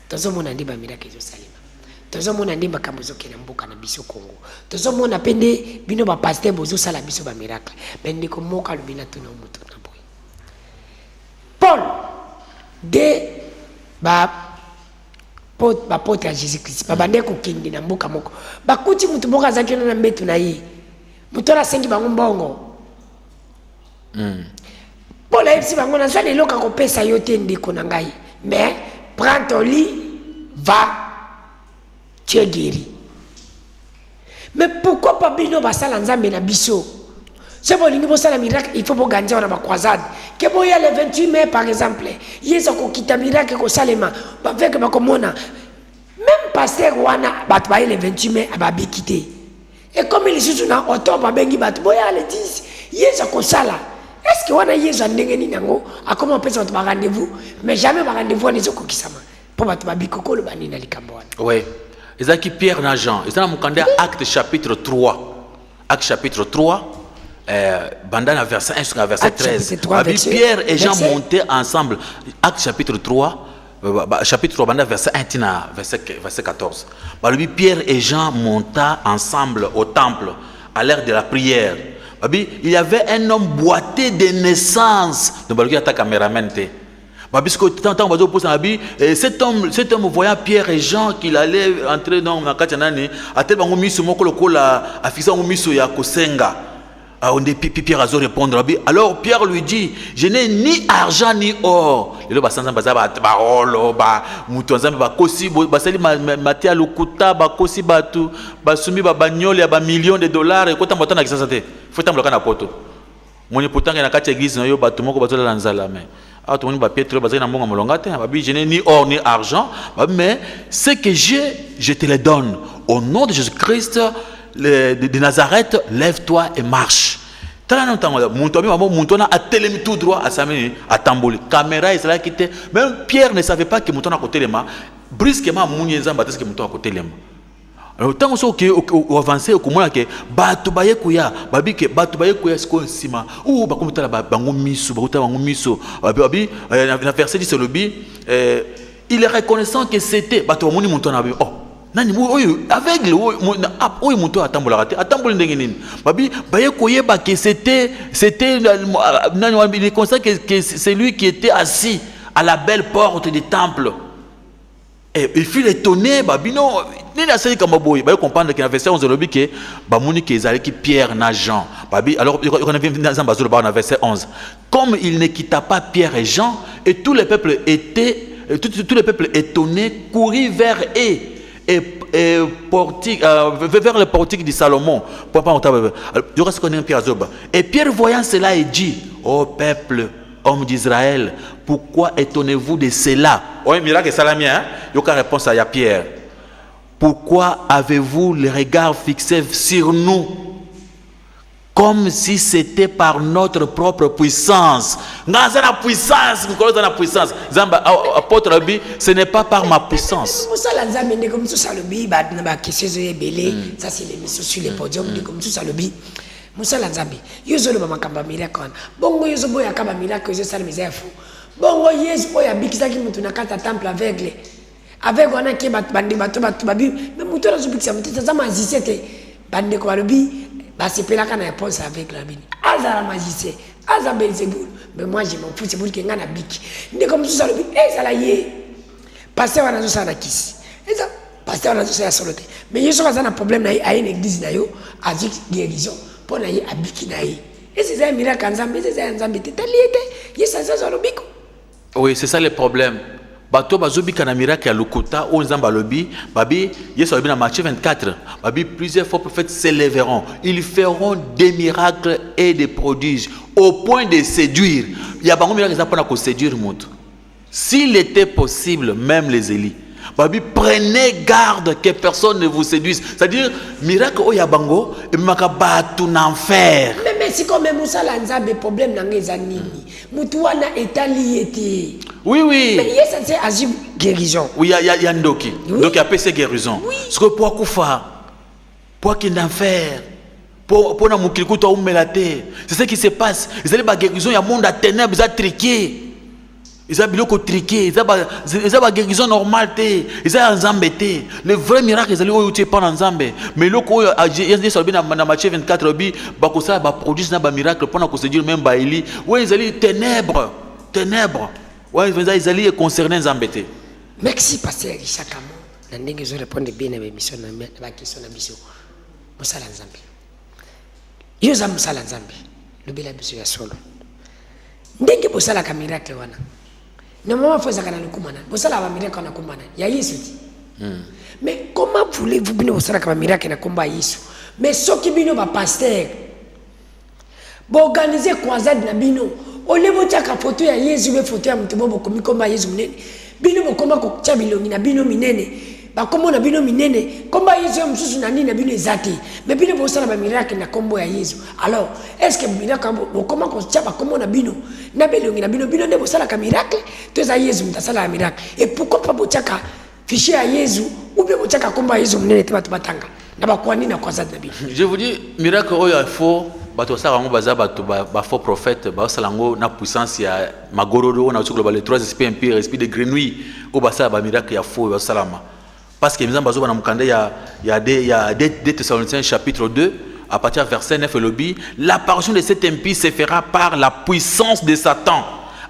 tozomona nde bamiraka ezosalema tozomona nde makambo ezokende mboka na biso Congo tozomona mpe nde bino bapaster bozosala biso bamiracle me ndeko moko alobi na tuna moto na boye Paul de bapotre ya Jésus-Christ babande kokende na mboka moko bakuti mutu moko azalaki na mbetu na ye mutu asengi bango mbongo Paul ayebisi bango naza lelo kakopesa yo te ndeko na ngai mais prends ton lit va tu es guéri mais pourquoi pas bino basala nzambe na biso c'est bon lingi bosala miracle il faut boganja na ba croisade que boya le 28 mai par exemple yesa ko kita miracle ko salema ba veke ba komona même pasteur wana bat ba le 28 mai ababikité et comme il est na octobre bengi bat boya le 10 yesa ko sala est-ce que wana yesa ndenge ni nango a comment pesa ba rendez-vous mais jamais ba rendez-vous ne zoko kisama pour bat ba bikoko lo bani na likambo wana ouais ezaki Pierre na Jean ezana mukanda acte chapitre 3 acte chapitre 3 Bandana verset 1 jusqu'à verset Acte 13. chapitre 3, verset- Pierre et Jean verset- montaient ensemble. Acte chapitre 3, chapitre 3, bandana verset 1 tina verset 14. Pierre et Jean montaient ensemble au temple à l'heure de la prière. Il y avait un homme boité de naissance. Cet homme voyant Pierre et Jean qu'il allait entrer dans la Katanani, a tel bango miso moko lokola afisa ngo miso ya kosenga. Pierre a répondre. Alors Pierre lui dit, je n'ai ni argent ni or. Le basanza bazaba baolo ba mutonza ba kosi basali matia lukuta ba kosi batu basumi ba banyole ba millions de dollars et kota motana kisasa te. Faut tamboka na poto. Moni potanga na kati église na yo batu moko bazola na nzala mais tout le monde va Pierre bazali na mbonga molonga te. Je n'ai ni or ni argent, mais ce que j'ai, je te le donne. Au nom de Jésus-Christ de Nazareth, lève-toi et marche. Même Pierre ne savait pas que Mouton a côté les mains. Brusquement, Mounienza baptise que Mouton a côté les mains. Alors, tant qu'on avance, au moins que Batubaye Kouya, Babi que Batubaye Kouya, c'est quoi Sima, ou Bakumutala Bango Miso, Bakuta Bango Miso, Babi, la verset dit sur le bi, il est reconnaissant que c'était Batuamuni Mouton a oh. Nani aveugle oyo moto atambola raté atambola ndenge nini babi baye koyeba que c'était nani il est conscient que c'est lui qui était assis à la belle porte du temple et il fut étonné babi non ni la série comme boy baye comprendre que dans verset 11 lobi que bamuni que ezali ki Pierre na Jean babi alors on avait dans bazolo ba dans verset 11 comme il ne quitta pas Pierre et Jean et tout le peuple était tout le peuple étonné courit vers eux et portique, vers le portique de Salomon. Et Pierre voyant cela et dit, ô peuple, homme d'Israël, pourquoi étonnez-vous de cela? Oui, miracle salamien, il y a une réponse à Pierre. Pourquoi avez-vous le regard fixé sur nous comme si c'était par notre propre puissance? Ce n'est pas par ma puissance. Ça, c'est l'émission sur les podiums. Moussa Lanzambi, Yozolo Mamakamba miracle. Bongo Yozobo Yakaba miracle, Yosal Miserfou. Bongo Yes, Boya Bixaki Mutunakata temple aveugle. Avec on a qui bat bandi bato babi, mais Moutora Zubixam, ça m'a zissé. Bande Kwarubi. C'est pas la réponse avec la bine. Azara magicien, Azara Belzeboul. Mais moi je m'en fous, c'est pour qu'il y ait un bic. N'est comme ça le bic, et ça la y est. Pasteur a ça na kiss. Et ça, pasteur a ça soloté. Mais il y a un problème à une église d'ailleurs, avec guérison, pour naïe à bic naïe. Et c'est un miracle en Zambie, c'est un Zambie. T'es lié, il y a ça sur le bic. Oui, c'est ça le problème. Bato bazobi kana miracle ya lokuta o nzamba lobi babi Yesu lobi na Matthieu 24 babi plusieurs fois prophètes s'élèveront, ils feront des miracles et des prodiges au point de séduire. Il y a bango miracle ça pour na ko séduire monde. S'il était possible même les Élie babi prenez garde que personne ne vous séduise. C'est-à-dire miracle o ya bango e maka batu na enfer. Mais si comme Moussa Lanzambe problème na ngeza nini mutu wana etali ete. Oui. Mais il y a censé agir guérison. Oui, il y a Ndoki. Oui. Donc il y a PC guérison. Oui. Parce que pour Koufa, pour qu'il d'enfer, pour na mukilikuta umelate. C'est ce qui se passe. Ils allaient ba guérison, il y a monde à ténèbres, ils ont triqué. Ils ont biloko triqué, ils ont ba guérison normale té, ils ont enzambé. Le vrai miracle ils allaient où tu pas enzambé. Mais loko il y a des solbi na Matthieu 24 bi ba ko ça ba produire na ba miracle pour na ko se dire même ba Eli. Ouais, ils allaient ténèbres. Ouais, ils allaient concerner les embêtés. Merci, pasteur Richard Kamon. Nandenge je répondre bien à l'émission, à la question de la mission. Moussa Lanzambi. Yoza Moussa Lanzambi. Le bel abus ya solo. Ndenge Moussa la miracle wana. Na maman faisait kana lukumana. Moussa la miracle na kumana. Ya Yesu ti. Mais comment voulez-vous bien Moussa la miracle na kumba Yesu? Mais ce qui bino ba pasteur. Bo organiser croisade na bino. Olebo tchaka photo ya Yesu be photo ya mtubo bokomi komba Yesu minene bino bokoma ko tcha bilongi na bino minene ba kombo na bino minene komba Yesu msusu na nini na bino ezati mais bino bosala ba miracle na kombo ya Yesu. Alors est-ce que miracle bokoma ko tcha ba kombo na bino na bilongi na bino ne bosala ka miracle to za Yesu mtasala miracle et pourquoi pas botchaka fichier ya Yesu ou bien botchaka komba Yesu minene te batanga na ba kwa nini na kwa za na bino. Je vous dis miracle oyo faux bato ça rango baza bato ba faux prophète ba salango na puissance ya magororo na tsukolo ba les trois esprits impurs esprit de grenouille au basa ba miracle ya faux ba salama parce que mizamba zo na mukanda ya 2 Thessaloniciens chapitre 2 à partir du verset 9 lobby l'apparition de cet impie se fera par la puissance de Satan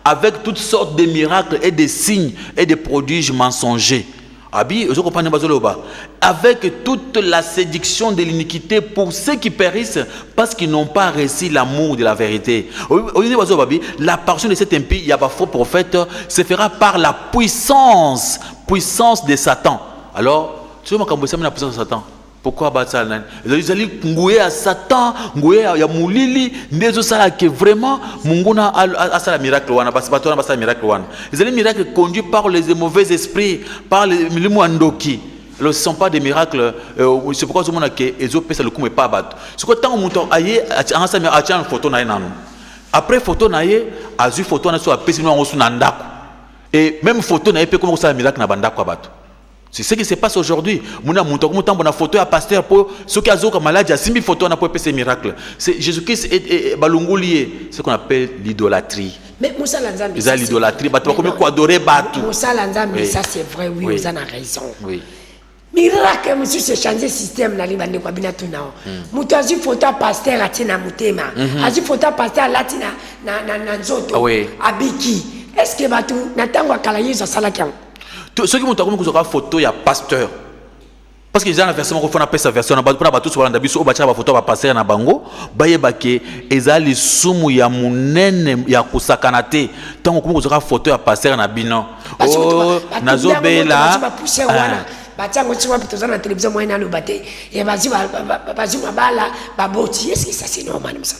avec toutes sortes de miracles et de signes et de prodiges mensongers. Avec toute la séduction de l'iniquité pour ceux qui périssent parce qu'ils n'ont pas reçu l'amour de la vérité. L'apparition de cet impie, il y a pas faux prophète, se fera par la puissance de Satan. Alors, tu vois comment la puissance de Satan? Pourquoi battre ils allaient ngouer à Satan, ngouer à Moulili, ndezo sala que vraiment munguna a sala miracle wana parce que pas miracle wana. Ils allaient miracle conduits par les mauvais esprits, par les muandoki. Alors ce ne sont pas des miracles, c'est pourquoi tout le monde a que ils ont fait le coup mais pas battre. Ce que tant mouton aïe a une photo na nanu. Après photo na yé, a vu photo na so a pesi no ngosu nandako. Et même photo na yé peut comment ça miracle na bandako battre. C'est ce qui se passe aujourd'hui. Muna na photo à pasteur pour ceux qui ont maladie, simbi photo na pour ces miracles. C'est Jésus-Christ est balungoulié, ce qu'on appelle l'idolâtrie. Mais Moussa Lanzambi, c'est l'idolâtrie, bato comme quoi adorer batou. Moussa Lanzambi, ça c'est vrai, oui, vous en avez raison. Oui. Miracle, monsieur, c'est changer système na libande kwa bina tunao. Mutu azi photo pasteur atina mutema. Azi photo pasteur latina na nzoto. Abiki. Est-ce que batu natangwa kala yeso salakiam? Ceux qui m'ont dit que vous photo, il y a pasteur. Parce que les gens ont versé sa version. On a battu sur la biso, on a photo va passer na bango. Baye bake, ezali sumu ya munene ya kusakanate. Tant que vous aurez photo à passer na bino. Oh, nazobe là. Batango tu vois plutôt na télévision moyenne le baté. Et vas-y mabala baboti. Est-ce que ça c'est normal ça?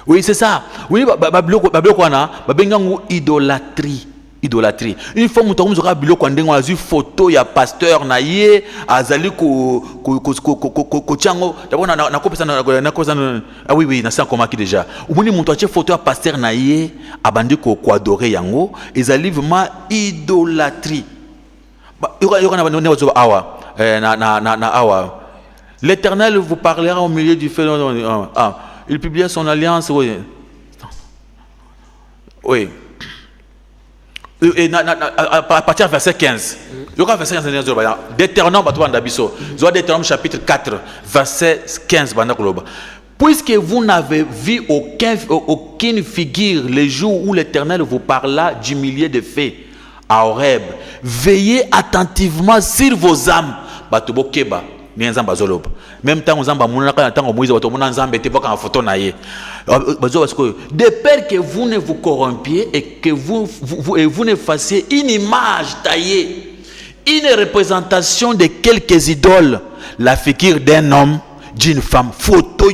Oui, c'est ça. Oui, bablo kwana, babengangu idolâtrie. Idolâtrie. Une fois que vous avez vu une photo, il y a pasteur naïe, azali ko chango. D'abord ah oui, c'est comment qui déjà. Ou une photo à pasteur naïe, abandi ko adorer yango, ezali vraiment idolâtrie. L'Éternel vous parlera au milieu du feu. Il publia son alliance. Oui. Oui. Et à partir du verset 15, il y aura verset 15 Deutéronome chapitre 4, verset 15. Puisque vous n'avez vu aucune figure le jour où l'Éternel vous parla du millier de fées à Horeb, veillez attentivement sur vos âmes. Même temps de peur que vous ne vous corrompiez et que vous ne fassiez une image taillée, une représentation de quelques idoles, la figure d'un homme, d'une femme, photo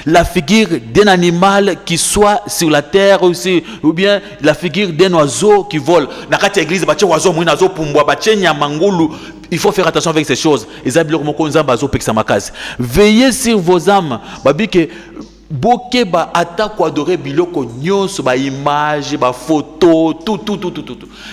la figure d'un animal qui soit sur la terre aussi, ou bien la figure d'un oiseau qui vole. Il faut faire attention avec ces choses. Veillez sur vos âmes. Bokeba attaque adorer biloko nyonso ba image ba photo tout.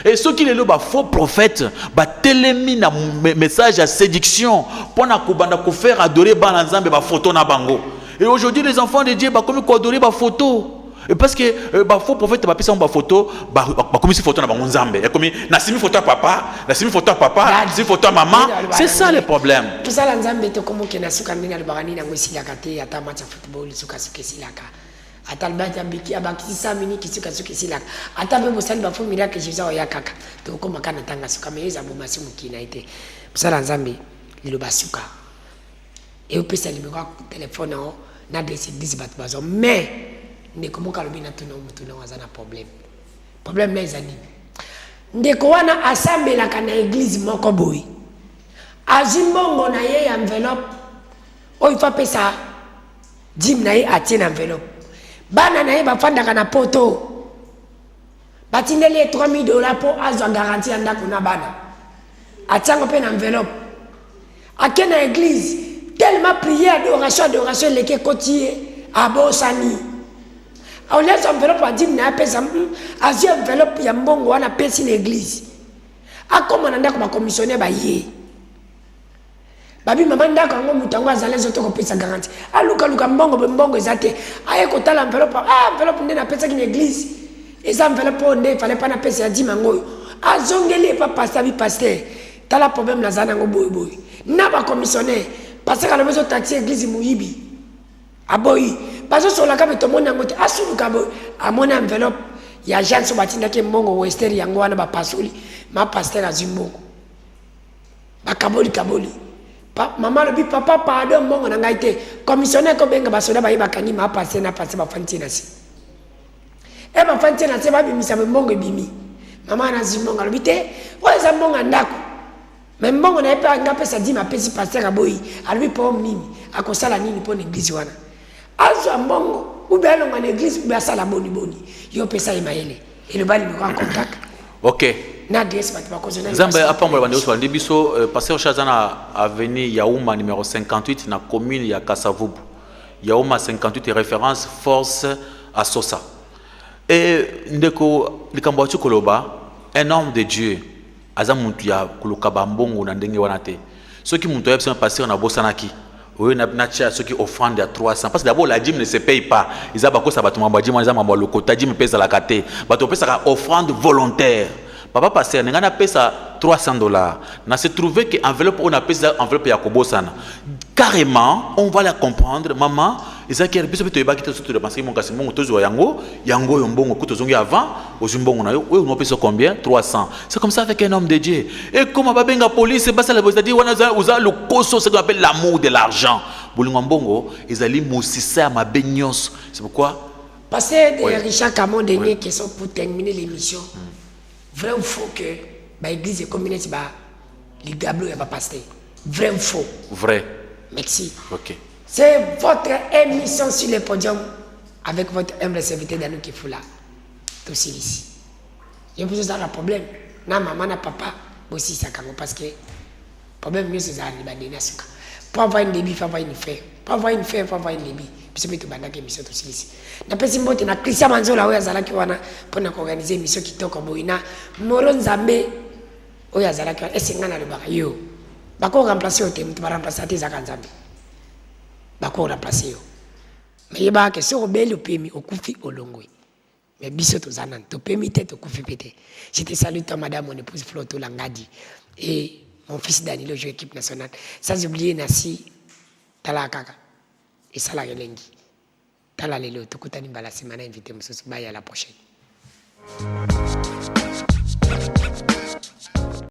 Et ceux qui les le ba faux prophètes ba telemi na message à séduction pour na kubanda ko faire adorer ba nzambe ba photo na bango. Et aujourd'hui les enfants de Dieu ba comme ko adorer ba photo. Et parce que ba faux prophète ba pesa ba photo ba comme si photo na bango nzambe. Et comme na simi photo à papa, na simi photo à papa, simi photo à maman. C'est ça le problème. Tout ça la nzambe to comme que na suka mina le barani na ngwisi yakate ata match football suka silaka. Ata le bata biki abaki 5 minutes suka silaka. Ata be mosali ba fo miracle Jésus ya kaka. To comme kana tanga suka meza boma simu kina été. Musala nzambe le basuka. Et au pesa libero téléphone na desi bat bazo mais ndeko mokalobi na tuna wazana problème na ezali ndeko wana asambelaka na église moko boy azimbongo na ye enveloppe oyo fa pesa dim na ye atie na enveloppe bana na ye bafandaka na poto batindeli ye $3000 po azwa garantie ya ndako na bana atiango mpe na enveloppe ake na église tellement prière adoration leke kotie abosani on laisse enveloppe à dire n'a pas ça asie enveloppe ya mbongo wana pesi l'église a comme on a ndako ba commissionner ba yé babi mama ndako ngo mutango azale zoto ko pesa garantie aluka luka mbongo ezate aye ko tala enveloppe ndena pesa ki église eza enveloppe nde fallait pas na pesa ya 10 mangoyo azongeli pa pasteur tala problème na zana ngo boy na ba commissionnaire parce que le besoin taxi église muyibi aboyi bazo sola ka beto mona ngote asuluka boy amona enveloppe ya agence batinda ke mbongo wester yango wana ba pasoli ma pasteur azimbongo bakaboli maman lobi papa pardon mbongo na ngai te commissionnaire ko benga basoda ba yibakani ma passer na passer ba fanti na si e ba fanti na se ba bimisa mbongo ebimi mama na zimbongo lobi te oza mbongo ndako mais mbongo na epa nga pesa di ma pesi pasteur aboyi alobi po nini akosala nini po l'église wana azo mbongo ou bien longa l'église ou bien sala boni yo pesa emayele et le bali me contact OK na adresse bat ba kozona Nzambe apambola bande so ndi biso pasteur Chazana avenue Yaouma numéro 58 na commune ya Kasavubu Yaouma 58 référence force à Sosa et ndeko likambo tu koloba un homme de Dieu aza muntu ya kuluka bambongo na ndenge wana te soki muntu ya pesa pasteur na bosanaki oui na tia soki offrande à 300 parce que d'abord la dîme ne se paye pas ils a ba ko sa bato mamba dîme za mamba lokota dîme pesa la kate bato pesa ka offrande volontaire papa pasteur ngana pesa $300 na se trouver que enveloppe on a pesa enveloppe ya kobosana carrément on va la comprendre maman ezaki biso beto yebaki te surtout parce que mon kasi mbongo tozo yango yo mbongo kuto zongi avant ozumbongo na yo on pesa combien 300 c'est comme ça avec un homme de Dieu et comme babenga police basa la bozadi wana uza le koso ce qu'on appelle l'amour de l'argent bolingo mbongo ezali mosisa ma benyos c'est pourquoi passer de Richard Camon dernier question pour terminer l'émission vrai ou faux que ba église communauté ba ligablo ya ba pasteur vrai ou faux vrai merci OK c'est votre émission sur le podium avec votre humble serviteur Danou Kifula tout ici je vous ai un problème na maman na papa aussi ça parce que problème mieux c'est ça les bandina suka pour avoir une débit faut avoir une fer pour avoir une fer faut avoir une débit puis c'est tout bandaka émission tout ici na pesi mbote na Christian Manzola oya zalaki wana pour organiser émission kitoko boina Moro Nzambe oya zalaki esenga na le barayo bako remplacer au thème ba remplacer tes akanzambe bako remplacer yo mais yeba que sur obeli opemi okufi olongwe mais biso tozana to pemi tête okufi pété je te salue toi madame mon épouse Floto Langadi et mon fils Danilo joue équipe nationale sans oublier Nasi tala kaka et ça la relengi tala lelo tokutani bala semana invité mususu bye à la prochaine